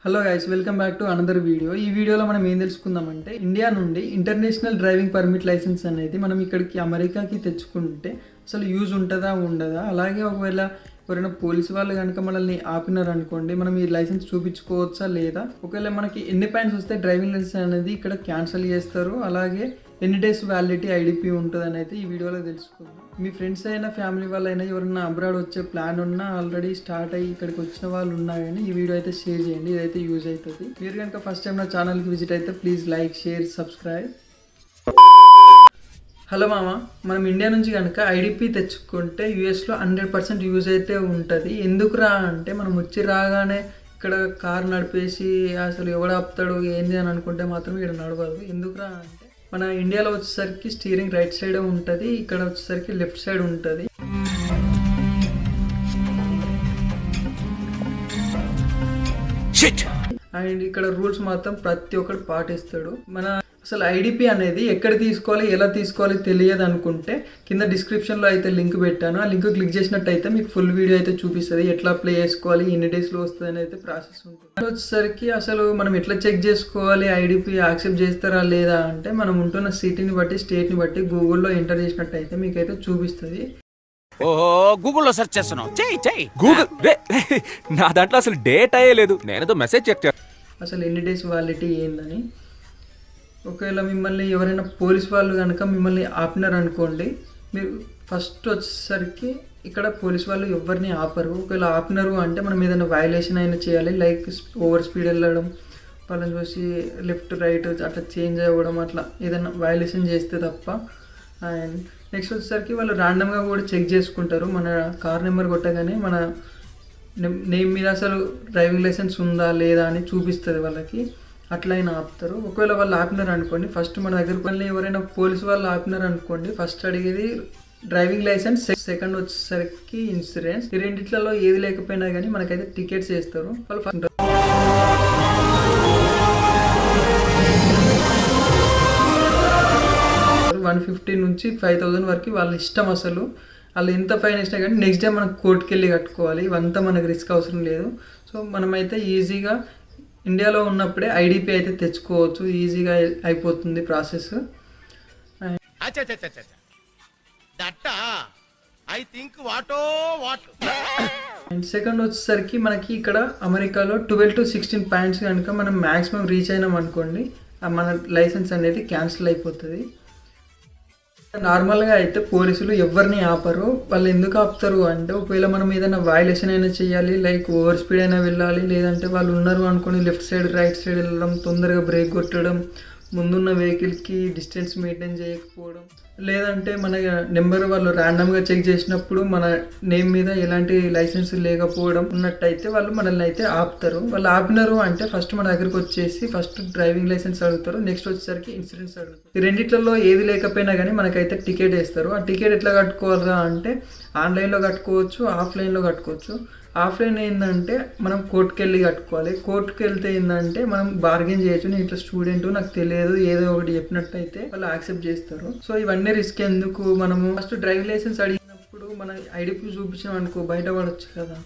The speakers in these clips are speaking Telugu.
Hello guys, welcome back to another video. ఈ వీడియోలో మనం ఏం తెలుసుకుందామంటే, ఇండియా నుండి ఇంటర్నేషనల్ డ్రైవింగ్ పర్మిట్ లైసెన్స్ అనేది మనం ఇక్కడికి అమెరికాకి తెచ్చుకుంటే అసలు యూజ్ ఉంటుందా ఉండదా, అలాగే ఒకవేళ ఎవరైనా పోలీసు వాళ్ళు కనుక మనల్ని ఆపినారు అనుకోండి, మనం ఈ లైసెన్స్ చూపించుకోవచ్చా లేదా, ఒకవేళ మనకి ఎన్ని పాయింట్స్ వస్తే డ్రైవింగ్ లైసెన్స్ అనేది ఇక్కడ క్యాన్సిల్ చేస్తారు, అలాగే ఎన్ని డేస్ వ్యాలిడిటీ ఐడిపి ఉంటుంది అనేది ఈ వీడియోలో తెలుసుకుందాం. మీ ఫ్రెండ్స్ అయినా ఫ్యామిలీ వాళ్ళైనా ఎవరైనా అబ్రాడ్ వచ్చే ప్లాన్ ఉన్నా, ఆల్రెడీ స్టార్ట్ అయ్యి ఇక్కడికి వచ్చిన వాళ్ళు ఉన్నాయని ఈ వీడియో అయితే షేర్ చేయండి. ఇదైతే యూజ్ అవుతుంది. మీరు కనుక ఫస్ట్ టైం నా ఛానల్కి విజిట్ అయితే please like, share, subscribe. Hello మామ, మనం ఇండియా నుంచి కనుక ఐడిపి తెచ్చుకుంటే యూఎస్లో 100% యూజ్ అయితే ఉంటుంది. ఎందుకు రా అంటే, మనం వచ్చి రాగానే ఇక్కడ కార్ నడిపేసి అసలు ఎవడు ఆపుతాడు ఏంది అని అనుకుంటే మాత్రం ఇక్కడ నడవదు. ఎందుకు రా అంటే, మన ఇండియాలో వచ్చేసరికి స్టీరింగ్ రైట్ సైడ్ ఉంటుంది, ఇక్కడ వచ్చేసరికి లెఫ్ట్ సైడ్ ఉంటుంది. అండ్ ఇక్కడ రూల్స్ మాత్రం ప్రతి ఒక్కరు పాటిస్తాడు. మన అసలు ఐడిపి అనేది ఎక్కడ తీసుకోవాలి, ఎలా తీసుకోవాలి తెలియదు అనుకుంటే కింద డిస్క్రిప్షన్లో అయితే లింక్ పెట్టాను. ఆ లింక్ క్లిక్ చేసినట్టయితే మీకు ఫుల్ వీడియో అయితే చూపిస్తుంది, ఎట్లా అప్లై చేసుకోవాలి, ఎన్ని డేస్లో వస్తుంది అని అయితే ప్రాసెస్ ఉంటుంది. వచ్చేసరికి అసలు మనం ఎట్లా చెక్ చేసుకోవాలి ఐడిపి యాక్సెప్ట్ చేస్తారా లేదా అంటే, మనం ఉంటున్న సిటీని బట్టి, స్టేట్ని బట్టి గూగుల్లో ఎంటర్ చేసినట్టయితే మీకైతే చూపిస్తుంది. ఓహో, గూగుల్లో సెర్చ్ చేస్తున్నావు, చెయ్యి గూగుల్ నా దాంట్లో అసలు డేట్ అయ్యే లేదు. నేనేదో మెసేజ్ చెక్ చేస్తాను అసలు ఎన్ని డేస్ వ్యాలిడిటీ ఏందని. ఒకవేళ మిమ్మల్ని ఎవరైనా పోలీస్ వాళ్ళు కనుక మిమ్మల్ని ఆపినారు అనుకోండి, మీరు ఫస్ట్ వచ్చేసరికి ఇక్కడ పోలీస్ వాళ్ళు ఎవరిని ఆపరు. ఒకవేళ ఆపినారు అంటే మనం ఏదైనా వయలేషన్ అయినా చేయాలి, లైక్ ఓవర్ స్పీడ్ వెళ్ళడం, వాళ్ళని చూసి లెఫ్ట్ రైట్ అట్లా చేంజ్ అవ్వడం, అట్లా ఏదైనా వయలేషన్ చేస్తే తప్ప. అండ్ నెక్స్ట్ వచ్చేసరికి వాళ్ళు ర్యాండమ్గా కూడా చెక్ చేసుకుంటారు. మన కార్ నెంబర్ కొట్టగానే మన నేమ్ మీద అసలు డ్రైవింగ్ లైసెన్స్ ఉందా లేదా అని చూపిస్తుంది వాళ్ళకి, అట్లయినా ఆపుతారు. ఒకవేళ వాళ్ళు ఆపినారు అనుకోండి, ఫస్ట్ మన దగ్గర మళ్ళీ ఎవరైనా పోలీసు వాళ్ళు ఆపినారు అనుకోండి, ఫస్ట్ అడిగేది డ్రైవింగ్ లైసెన్స్, సెకండ్ వచ్చేసరికి ఇన్సూరెన్స్. ఈ రెండిట్లలో ఏది లేకపోయినా కానీ మనకైతే టికెట్స్ వేస్తారు వాళ్ళు. ఫస్ట్ 150 నుంచి 5000 వరకు వాళ్ళ ఇష్టం. అసలు వాళ్ళు ఎంత ఫైన్ వేసినా కానీ నెక్స్ట్ డే మనం కోర్టుకి వెళ్ళి కట్టుకోవాలి. ఇవంతా మనకు రిస్క్ అవసరం లేదు. సో మనమైతే ఈజీగా ఇండియాలో ఉన్నప్పుడే ఐడిపి అయితే తెచ్చుకోవచ్చు, ఈజీగా అయిపోతుంది ప్రాసెస్. అండ్ సెకండ్ వచ్చేసరికి మనకి ఇక్కడ అమెరికాలో 12 to 16 పాయింట్స్ కనుక మనం మ్యాక్సిమం రీచ్ అయినాం అనుకోండి, మన లైసెన్స్ అనేది క్యాన్సిల్ అయిపోతుంది. నార్మల్గా అయితే పోలీసులు ఎవరిని ఆపరు. వాళ్ళు ఎందుకు ఆపుతారు అంటే, ఒకవేళ మనం ఏదైనా వయలేషన్ అయినా చేయాలి, లైక్ ఓవర్ స్పీడ్ అయినా వెళ్ళాలి, లేదంటే వాళ్ళు ఉన్నారు అనుకోని లెఫ్ట్ సైడ్ రైట్ సైడ్ వెళ్ళడం, తొందరగా బ్రేక్ కొట్టడం, ముందున్న వెహికల్కి డిస్టెన్స్ మెయింటైన్ చేయకపోవడం, లేదంటే మన నెంబర్ వాళ్ళు ర్యాండమ్గా చెక్ చేసినప్పుడు మన నేమ్ మీద ఎలాంటి లైసెన్స్ లేకపోవడం ఉన్నట్టయితే వాళ్ళు మనల్ని అయితే ఆపుతారు. వాళ్ళు ఆపినారు అంటే ఫస్ట్ మన దగ్గరకు వచ్చేసి ఫస్ట్ డ్రైవింగ్ లైసెన్స్ అడుగుతారు, నెక్స్ట్ వచ్చేసరికి ఇన్సూరెన్స్ అడుగుతారు. ఈ రెండిట్లలో ఏది లేకపోయినా కానీ మనకైతే టికెట్ వేస్తారు. ఆ టికెట్ ఎట్లా కట్టుకోవాలా అంటే, ఆన్లైన్లో కట్టుకోవచ్చు, ఆఫ్లైన్లో కట్టుకోవచ్చు. ఆఫ్లైన్ ఏంటంటే మనం కోర్టుకి వెళ్ళి కట్టుకోవాలి. కోర్టుకి వెళ్తే ఏంటంటే మనం బార్గెన్ చేయొచ్చు. నేను ఇట్లా స్టూడెంట్, నాకు తెలియదు, ఏదో ఒకటి చెప్పినట్టయితే వాళ్ళు యాక్సెప్ట్ చేస్తారు. సో ఇవన్నీ రిస్క్ ఎందుకు, మనము ఫస్ట్ డ్రైవింగ్ లైసెన్స్ అడిగినప్పుడు మన ఐడిపి చూపించాం అనుకో బయటపడవచ్చు కదా.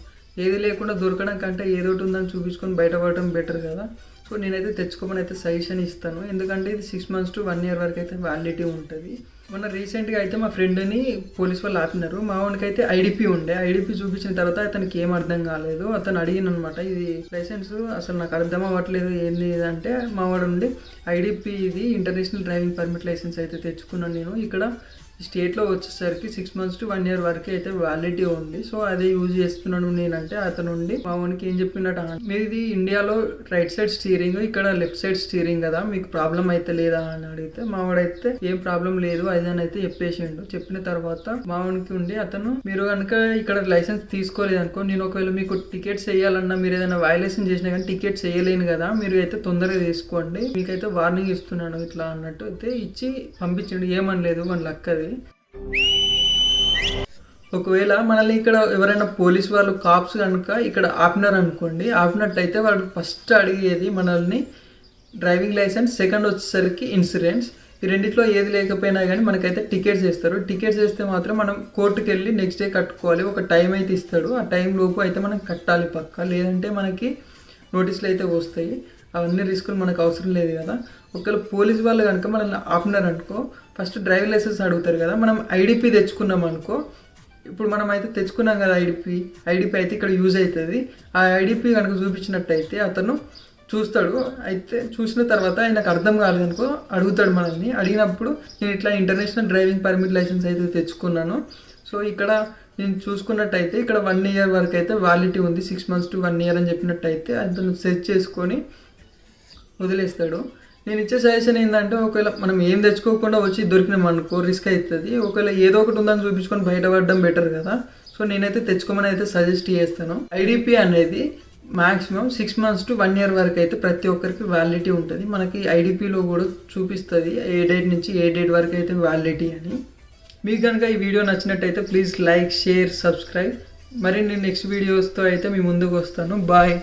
ఏది లేకుండా దొరకడం కంటే ఏదో ఒకటి ఉందని చూపించుకొని బయటపడటం బెటర్ కదా. సో నేనైతే తెచ్చుకోమని అయితే సజెషన్ ఇస్తాను, ఎందుకంటే ఇది 6 months to 1 year వరకు అయితే వ్యాలిడిటీ ఉంటుంది. మొన్న రీసెంట్గా అయితే మా ఫ్రెండ్ని పోలీస్ వాళ్ళు ఆపినారు. మా వాడికి అయితే ఐడిపి ఉండే. ఐడిపి చూపించిన తర్వాత అతనికి ఏం అర్థం కాలేదు. అతను అడిగిన అనమాట, ఇది లైసెన్స్ అసలు నాకు అర్థం అవ్వట్లేదు ఏంది అంటే, మా వాడు ఉండి ఐడిపి ఇది ఇంటర్నేషనల్ డ్రైవింగ్ పర్మిట్ లైసెన్స్ అయితే తెచ్చుకున్నాను నేను, ఇక్కడ స్టేట్లో వచ్చేసరికి 6 months to 1 year వరకు అయితే వ్యాలిడిటీ ఉంది, సో అదే యూజ్ చేస్తున్నాను నేనంటే, అతను ఉండి మా వానికి ఏం చెప్పినట్టు, మీది ఇండియాలో రైట్ సైడ్ స్టీరింగ్, ఇక్కడ లెఫ్ట్ సైడ్ స్టీరింగ్ కదా, మీకు ప్రాబ్లం అయితే లేదా అని అడిగితే మా వాడైతే ఏం ప్రాబ్లం లేదు అని అయితే చెప్పేసిండు. చెప్పిన తర్వాత మా వానికి ఉండి అతను, మీరు కనుక ఇక్కడ లైసెన్స్ తీసుకోలేదు అనుకో, నేను ఒకవేళ మీకు టికెట్స్ వేయాలన్నా, మీరు ఏదైనా వయలేషన్ చేసినా కానీ టికెట్స్ వేయలేను కదా, మీరు అయితే తొందరగా తీసుకోండి, మీకైతే వార్నింగ్ ఇస్తున్నాను ఇట్లా అన్నట్టు అయితే ఇచ్చి పంపించండి. ఏమనలేదు, మన లక్కది. ఒకవేళ మనల్ని ఇక్కడ ఎవరైనా పోలీస్ వాళ్ళు, కాప్స్ కనుక ఇక్కడ ఆపినారు అనుకోండి, ఆపినట్టయితే వాళ్ళు ఫస్ట్ అడిగేది మనల్ని డ్రైవింగ్ లైసెన్స్, సెకండ్ వచ్చేసరికి ఇన్సూరెన్స్. ఈ రెండిట్లో ఏది లేకపోయినా కానీ మనకైతే టికెట్స్ ఇస్తారు. టికెట్స్ వేస్తే మాత్రం మనం కోర్టుకి వెళ్ళి నెక్స్ట్ డే కట్టుకోవాలి. ఒక టైం అయితే ఇస్తాడు, ఆ టైం లోపు అయితే మనం కట్టాలి పక్క, లేదంటే మనకి నోటీసులు అయితే వస్తాయి. అవన్నీ రిస్కులు మనకు అవసరం లేదు కదా. ఒకవేళ పోలీస్ వాళ్ళు కనుక మనల్ని ఆపినారనుకో ఫస్ట్ డ్రైవింగ్ లైసెన్స్ అడుగుతారు కదా. మనం ఐడిపి తెచ్చుకున్నాం అనుకో, ఇప్పుడు మనం అయితే తెచ్చుకున్నాం కదా ఐడిపి అయితే ఇక్కడ యూజ్ అవుతుంది. ఆ ఐడిపి కనుక చూపించినట్టయితే అతను చూస్తాడు. అయితే చూసిన తర్వాత ఆయనకు అర్థం కాలేదనుకో అడుగుతాడు మనల్ని. అడిగినప్పుడు నేను ఇట్లా ఇంటర్నేషనల్ డ్రైవింగ్ పర్మిట్ లైసెన్స్ అయితే తెచ్చుకున్నాను, సో ఇక్కడ నేను చూసుకున్నట్టయితే ఇక్కడ 1 year వరకు అయితే వ్యాలిడిటీ ఉంది, 6 months to 1 year అని చెప్పినట్టయితే అతను సెర్చ్ చేసుకొని వదిలేస్తాడు. నేను ఇచ్చే సజెషన్ ఏంటంటే ఒకవేళ మనం ఏం తెచ్చుకోకుండా వచ్చి దొరికినాం అనుకో రిస్క్ అవుతుంది. ఒకవేళ ఏదో ఒకటి ఉందని చూపించుకొని బయటపడడం బెటర్ కదా. సో నేనైతే తెచ్చుకోమని అయితే సజెస్ట్ చేస్తాను. ఐడిపి అనేది మ్యాక్సిమం 6 months to 1 year వరకు అయితే ప్రతి ఒక్కరికి వ్యాలిడిటీ ఉంటుంది. మనకి ఐడిపిలో కూడా చూపిస్తుంది ఏ డేట్ నుంచి ఏ డేట్ వరకు అయితే వ్యాలిడిటీ అని. మీకు కనుక ఈ వీడియో నచ్చినట్టయితే ప్లీజ్ లైక్, షేర్, సబ్స్క్రైబ్. మరి నేను నెక్స్ట్ వీడియోస్తో అయితే మీ ముందుకు వస్తాను. బాయ్.